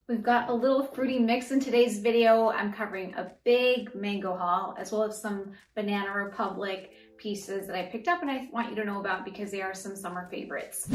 We've got a little fruity mix in today's video. I'm covering a big mango haul as well as some Banana Republic pieces that I picked up and I want you to know about because they are some summer favorites.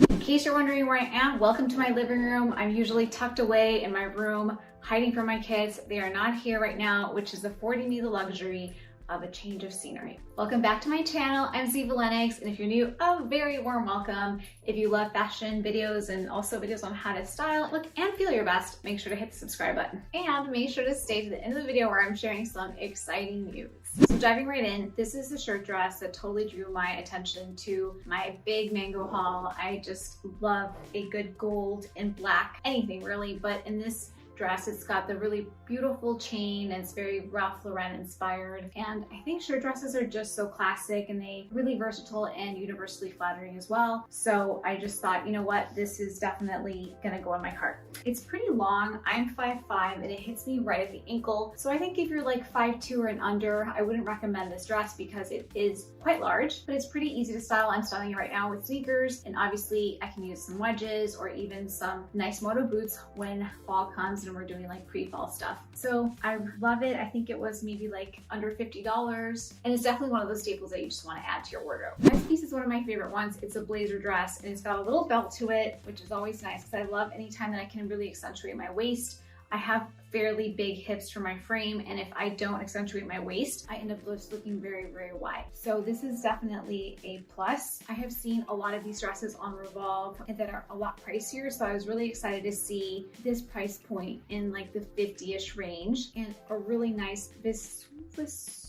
In case you're wondering where I am, welcome to my living room. I'm usually tucked away in my room, hiding from my kids. They are not here right now, which is affording me the luxury of a change of scenery. Welcome back to my channel. I'm Ziva Lennox, and if you're new, a very warm welcome. If you love fashion videos and also videos on how to style, look, and feel your best, make sure to hit the subscribe button. And make sure to stay to the end of the video where I'm sharing some exciting news. So diving right in, this is the shirt dress that totally drew my attention to my big mango haul. I just love a good gold and black, anything really, but in this dress, it's got the really beautiful chain and it's very Ralph Lauren inspired. And I think shirt dresses are just so classic and they really versatile and universally flattering as well. So I just thought, you know what, this is definitely gonna go on my cart. It's pretty long. I'm 5'5" and it hits me right at the ankle. So I think if you're like 5'2" or and under, I wouldn't recommend this dress because it is quite large, but it's pretty easy to style. I'm styling it right now with sneakers, and obviously I can use some wedges or even some nice moto boots when fall comes and we're doing like pre-fall stuff. So I love it. I think it was maybe like under $50, and it's definitely one of those staples that you just want to add to your wardrobe. This piece is one of my favorite ones. It's a blazer dress and it's got a little belt to it, which is always nice because I love anytime that I can really accentuate my waist. I have fairly big hips for my frame, and if I don't accentuate my waist, I end up just looking very, very wide. So this is definitely a plus. I have seen a lot of these dresses on Revolve that are a lot pricier, so I was really excited to see this price point in like the 50-ish range, and a really nice viscose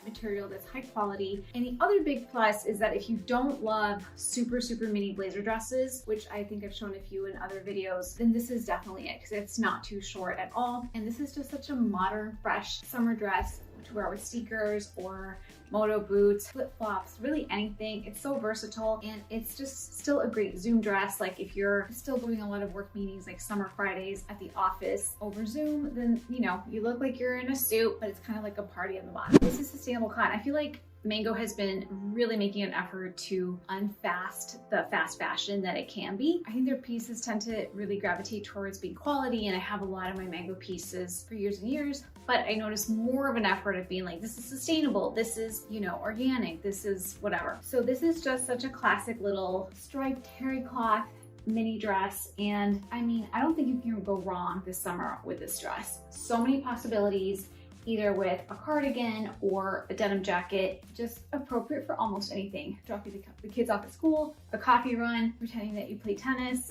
material that's high quality. And the other big plus is that if you don't love super mini blazer dresses, which I think I've shown a few in other videos, then this is definitely it because it's not too short at all. And this is just such a modern, fresh summer dress to wear with sneakers or moto boots, flip-flops, really anything. It's so versatile and it's just still a great Zoom dress. Like if you're still doing a lot of work meetings like summer Fridays at the office over Zoom, then you know, you look like you're in a suit, but it's kind of like a party on the bottom. This is sustainable cotton. I feel like Mango has been really making an effort to unfast the fast fashion that it can be. I think their pieces tend to really gravitate towards being quality, and I have a lot of my Mango pieces for years and years, but I noticed more of an effort of being like, this is sustainable, this is, you know, organic, this is whatever. So this is just such a classic little striped terry cloth mini dress, and I mean, I don't think you can go wrong this summer with this dress. So many possibilities, either with a cardigan or a denim jacket, just appropriate for almost anything. Dropping the kids off at school, a coffee run, pretending that you play tennis.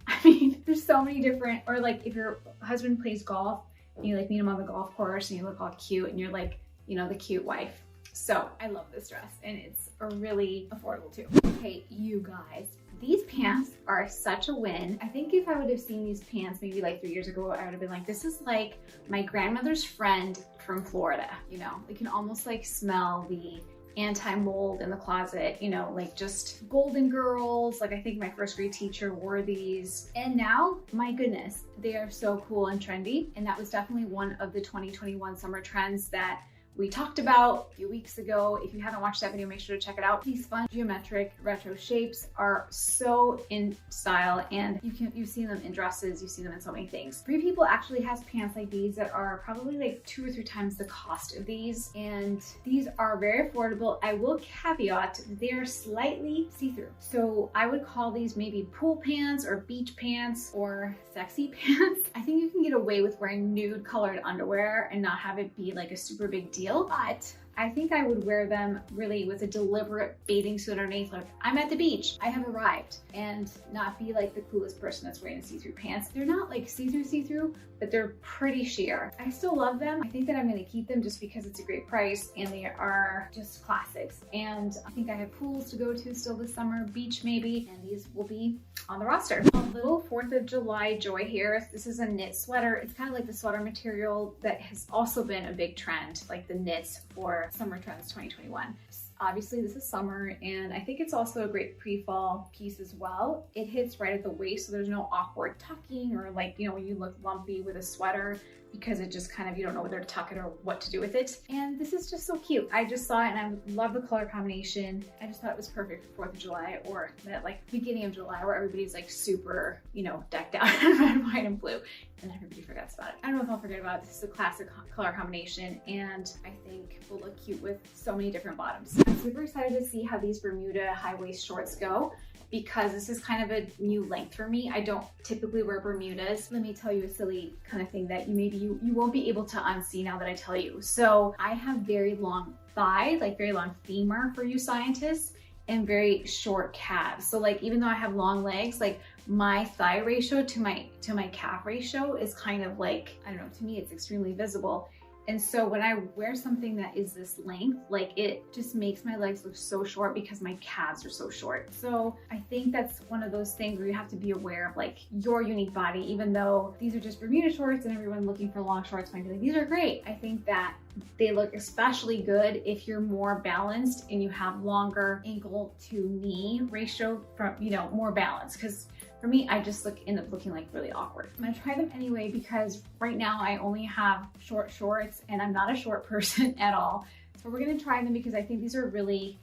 I mean, there's so many different, or like if your husband plays golf and you like meet him on the golf course and you look all cute and you're like, you know, the cute wife. So I love this dress and it's really affordable too. Okay, you guys, these pants are such a win. I think if I would have seen these pants maybe like 3 years ago, I would have been like, this is like my grandmother's friend from Florida, you know? You can almost like smell the anti-mold in the closet, you know, like just Golden Girls. Like I think my first grade teacher wore these, and now, my goodness, they are so cool and trendy. And that was definitely one of the 2021 summer trends that we talked about a few weeks ago. If you haven't watched that video, make sure to check it out. These fun geometric retro shapes are so in style, and you've seen them in dresses, you've seen them in so many things. Free People actually has pants like these that are probably like 2 or 3 times the cost of these, and these are very affordable. I will caveat, they are slightly see-through. So I would call these maybe pool pants or beach pants or sexy pants. I think you can get away with wearing nude colored underwear and not have it be like a super big deal. But I think I would wear them really with a deliberate bathing suit underneath, like I'm at the beach, I have arrived, and not be like the coolest person that's wearing see-through pants. They're not like see-through, but they're pretty sheer. I still love them. I think that I'm gonna keep them just because it's a great price and they are just classics. And I think I have pools to go to still this summer, beach maybe, and these will be on the roster. A little 4th of July joy here. This is a knit sweater. It's kind of like the sweater material that has also been a big trend, like the knits for Summer Trends 2021. Obviously this is summer, and I think it's also a great pre-fall piece as well. It hits right at the waist, so there's no awkward tucking or like, you know, when you look lumpy with a sweater, because it just kind of, you don't know whether to tuck it or what to do with it. And this is just so cute. I just saw it and I love the color combination. I just thought it was perfect for 4th of July or that like beginning of July where everybody's like super, you know, decked out in red, white, and blue. And everybody forgets about it. I don't know if I'll forget about it. This is a classic color combination, and I think will look cute with so many different bottoms. I'm super excited to see how these Bermuda high waist shorts go, because this is kind of a new length for me. I don't typically wear Bermudas. Let me tell you a silly kind of thing that you won't be able to unsee now that I tell you. So I have very long thigh, like very long femur for you scientists, and very short calves. So like, even though I have long legs, like my thigh ratio to my calf ratio is kind of like, I don't know, to me it's extremely visible. And so when I wear something that is this length, like it just makes my legs look so short because my calves are so short. So I think that's one of those things where you have to be aware of like your unique body, even though these are just Bermuda shorts and everyone looking for long shorts might be like, these are great. I think that they look especially good if you're more balanced and you have longer ankle to knee ratio from, you know, more balance. Because for me, I just end up looking like really awkward. I'm gonna try them anyway because right now I only have short shorts and I'm not a short person at all. So we're gonna try them because I think these are really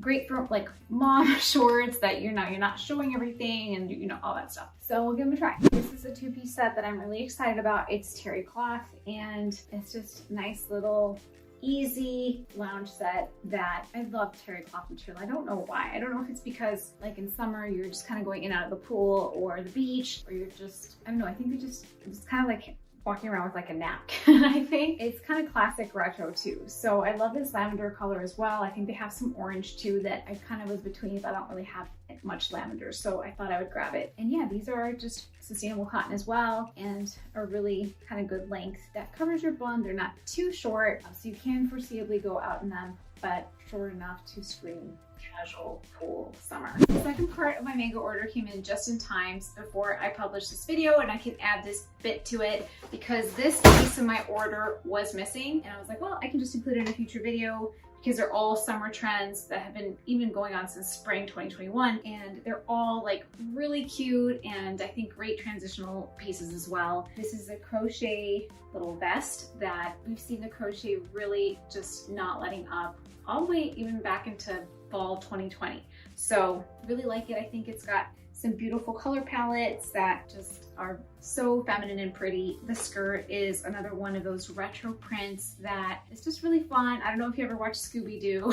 great for like mom shorts that you're not showing everything and you know, all that stuff. So we'll give them a try. This is a 2-piece set that I'm really excited about. It's terry cloth and it's just nice little easy lounge set that I love terry cloth material. I don't know why. I don't know if it's because like in summer you're just kind of going in and out of the pool or the beach, or you're just, I don't know, I think it's kind of like walking around with like a napkin. I think it's kind of classic retro too. So I love this lavender color as well. I think they have some orange too that I kind of was between, but I don't really have much lavender, so I thought I would grab it. And yeah, these are just sustainable cotton as well, and a really kind of good length that covers your bum. They're not too short, so you can foreseeably go out in them, but short enough to scream casual pool summer. The second part of my mango order came in just in time before I published this video, and I can add this bit to it because this piece of my order was missing, and I was like, well, I can just include it in a future video because they're all summer trends that have been even going on since spring 2021, and they're all like really cute and I think great transitional pieces as well. This is a crochet little vest that we've seen the crochet really just not letting up all the way even back into fall 2020. So really like it. I think it's got some beautiful color palettes that just are so feminine and pretty. The skirt is another one of those retro prints that is just really fun. I don't know if you ever watched Scooby-Doo.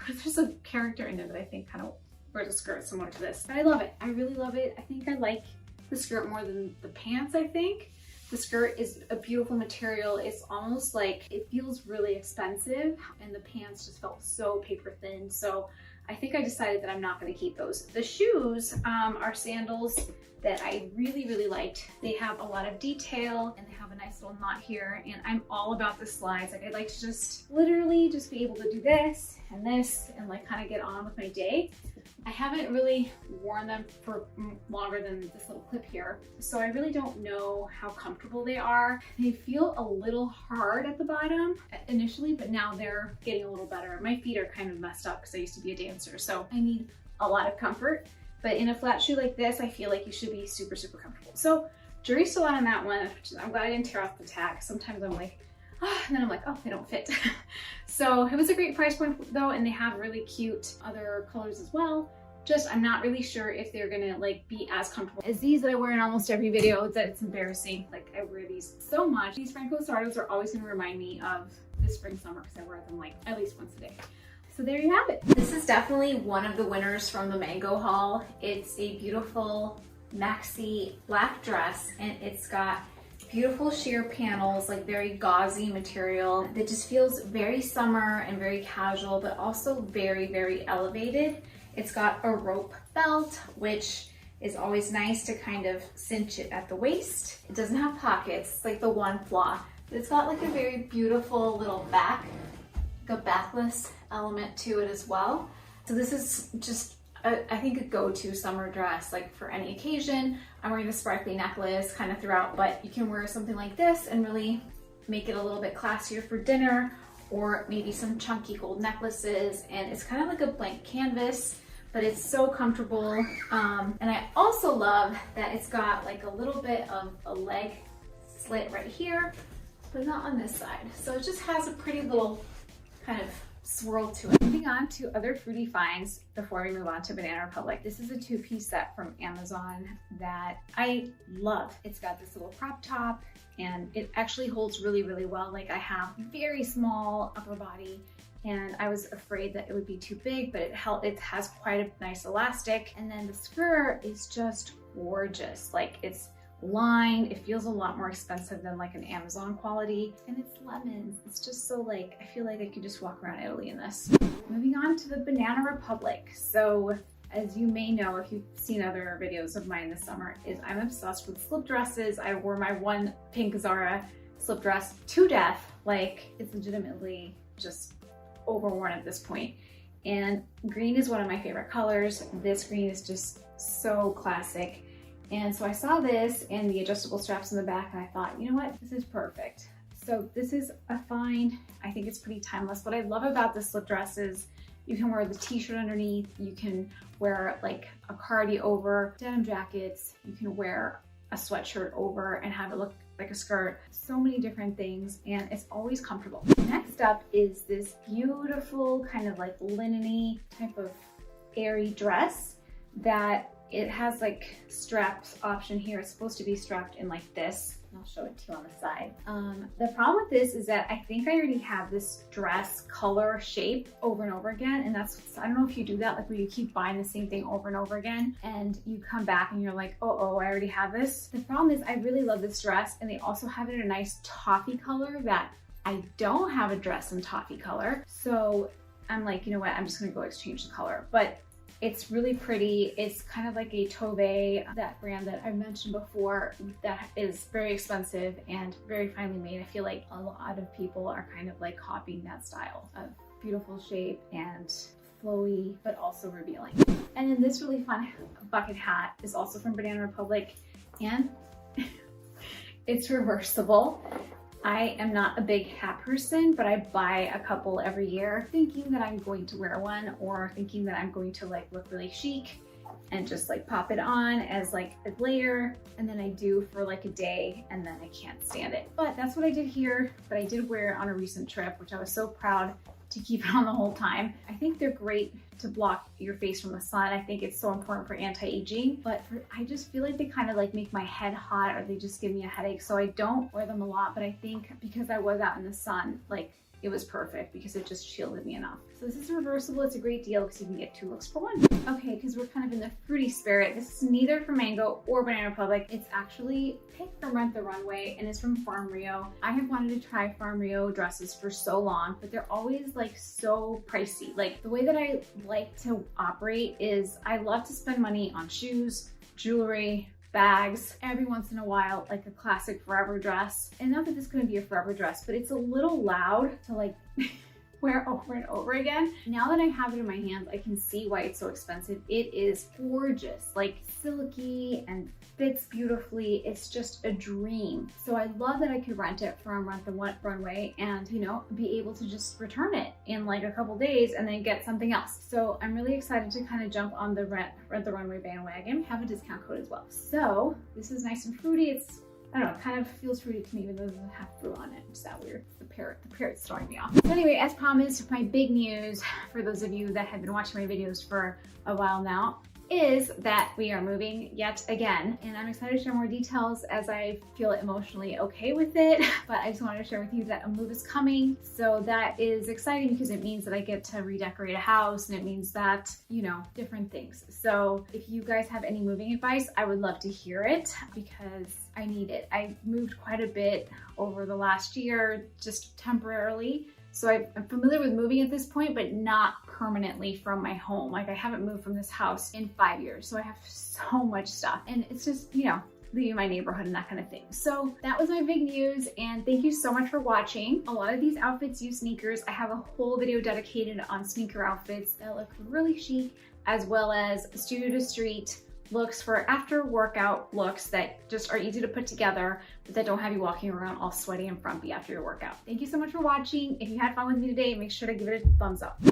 There's a character in there that I think kind of wears a skirt similar to this. But I love it. I really love it. I think I like the skirt more than the pants, I think. The skirt is a beautiful material. It's almost like it feels really expensive, and the pants just felt so paper thin. So I think I decided that I'm not going to keep those. The shoes are sandals that I really, really liked. They have a lot of detail and they have a nice little knot here, and I'm all about the slides. Like I'd like to just literally just be able to do this and like kind of get on with my day. I haven't really worn them for longer than this little clip here, so I really don't know how comfortable they are. They feel a little hard at the bottom initially, but now they're getting a little better. My feet are kind of messed up because I used to be a dancer, so I need a lot of comfort. But in a flat shoe like this, I feel like you should be super, super comfortable. So jury's still out on that one. I'm glad I didn't tear off the tag. Sometimes I'm like, and then I'm like, oh, they don't fit. So it was a great price point though, and they have really cute other colors as well. Just, I'm not really sure if they're gonna like be as comfortable as these that I wear in almost every video. That it's embarrassing. Like I wear these so much. These Franco Sardos are always gonna remind me of this spring, summer, because I wear them like at least once a day. So there you have it. This is definitely one of the winners from the mango haul. It's a beautiful maxi black dress, and it's got beautiful sheer panels, like very gauzy material that just feels very summer and very casual, but also very, very elevated. It's got a rope belt, which is always nice to kind of cinch it at the waist. It doesn't have pockets, it's like the one flaw, but it's got like a very beautiful little back, like a backless element to it as well. So this is just I think a go-to summer dress, like for any occasion. I'm wearing a sparkly necklace kind of throughout, but you can wear something like this and really make it a little bit classier for dinner, or maybe some chunky gold necklaces. And it's kind of like a blank canvas, but it's so comfortable. And I also love that it's got like a little bit of a leg slit right here, but not on this side. So it just has a pretty little kind of swirl to it. Moving on to other fruity finds before we move on to Banana Republic. This is a 2-piece set from Amazon that I love. It's got this little crop top and it actually holds really, really well. Like I have very small upper body and I was afraid that it would be too big, but it has quite a nice elastic. And then the skirt is just gorgeous. Like it's lined. It feels a lot more expensive than like an Amazon quality, and it's lemons. It's just so like, I feel like I could just walk around Italy in this. Moving on to the Banana Republic. So as you may know, if you've seen other videos of mine this summer, is I'm obsessed with slip dresses. I wore my one pink Zara slip dress to death. Like it's legitimately just overworn at this point. And green is one of my favorite colors. This green is just so classic. And so I saw this and the adjustable straps in the back and I thought, you know what, this is perfect. So this is a find. I think it's pretty timeless. What I love about this slip dress is you can wear the t-shirt underneath, you can wear like a cardi over, denim jackets, you can wear a sweatshirt over and have it look like a skirt. So many different things, and it's always comfortable. Next up is this beautiful kind of like linen-y type of airy dress that it has like straps option here. It's supposed to be strapped in like this. I'll show it to you on the side. The problem with this is that I think I already have this dress color shape over and over again. And that's, I don't know if you do that, like where you keep buying the same thing over and over again and you come back and you're like, oh, I already have this. The problem is I really love this dress and they also have it in a nice toffee color that I don't have a dress in toffee color. So I'm like, you know what, I'm just gonna go exchange the color. But it's really pretty. It's kind of like a Tove, that brand that I've mentioned before, that is very expensive and very finely made. I feel like a lot of people are kind of like copying that style of beautiful shape and flowy, but also revealing. And then this really fun bucket hat is also from Banana Republic and it's reversible. I am not a big hat person, but I buy a couple every year thinking that I'm going to wear one or thinking that I'm going to like look really chic and just like pop it on as like a layer. And then I do for like a day and then I can't stand it. But that's what I did here. But I did wear it on a recent trip, which I was so proud to keep it on the whole time. I think they're great to block your face from the sun. I think it's so important for anti-aging, but I just feel like they kind of like make my head hot or they just give me a headache. So I don't wear them a lot, but I think because I was out in the sun, like it was perfect because it just shielded me enough. So this is reversible. It's a great deal because you can get 2 looks for 1. Okay, because we're kind of in the fruity spirit. This is neither from Mango or Banana Republic. It's actually picked from Rent the Runway and it's from Farm Rio. I have wanted to try Farm Rio dresses for so long, but they're always like so pricey. Like the way that I like to operate is I love to spend money on shoes, jewelry, bags, every once in a while, like a classic forever dress. And not that this is gonna be a forever dress, but it's a little loud to like wear over and over again. Now that I have it in my hands, I can see why it's so expensive. It is gorgeous, like silky and fits beautifully. It's just a dream. So I love that I could rent it from Rent the Runway and, you know, be able to just return it in like a couple days and then get something else. So I'm really excited to kind of jump on the Rent the Runway bandwagon. Have a discount code as well. So this is nice and fruity. It's, I don't know, it kind of feels fruity to me even though it doesn't have fruit on it. It's that weird. The parrot's throwing me off. So anyway, as promised, my big news for those of you that have been watching my videos for a while now is that we are moving yet again. And I'm excited to share more details as I feel emotionally okay with it. But I just wanted to share with you that a move is coming. So that is exciting because it means that I get to redecorate a house and it means that, you know, different things. So if you guys have any moving advice, I would love to hear it because I need it. I moved quite a bit over the last year, just temporarily. So I'm familiar with moving at this point, but not permanently from my home. Like I haven't moved from this house in 5 years. So I have so much stuff and it's just, you know, leaving my neighborhood and that kind of thing. So that was my big news and thank you so much for watching. A lot of these outfits use sneakers. I have a whole video dedicated on sneaker outfits that look really chic as well as studio to street looks for after workout looks that just are easy to put together, but that don't have you walking around all sweaty and frumpy after your workout. Thank you so much for watching. If you had fun with me today, make sure to give it a thumbs up.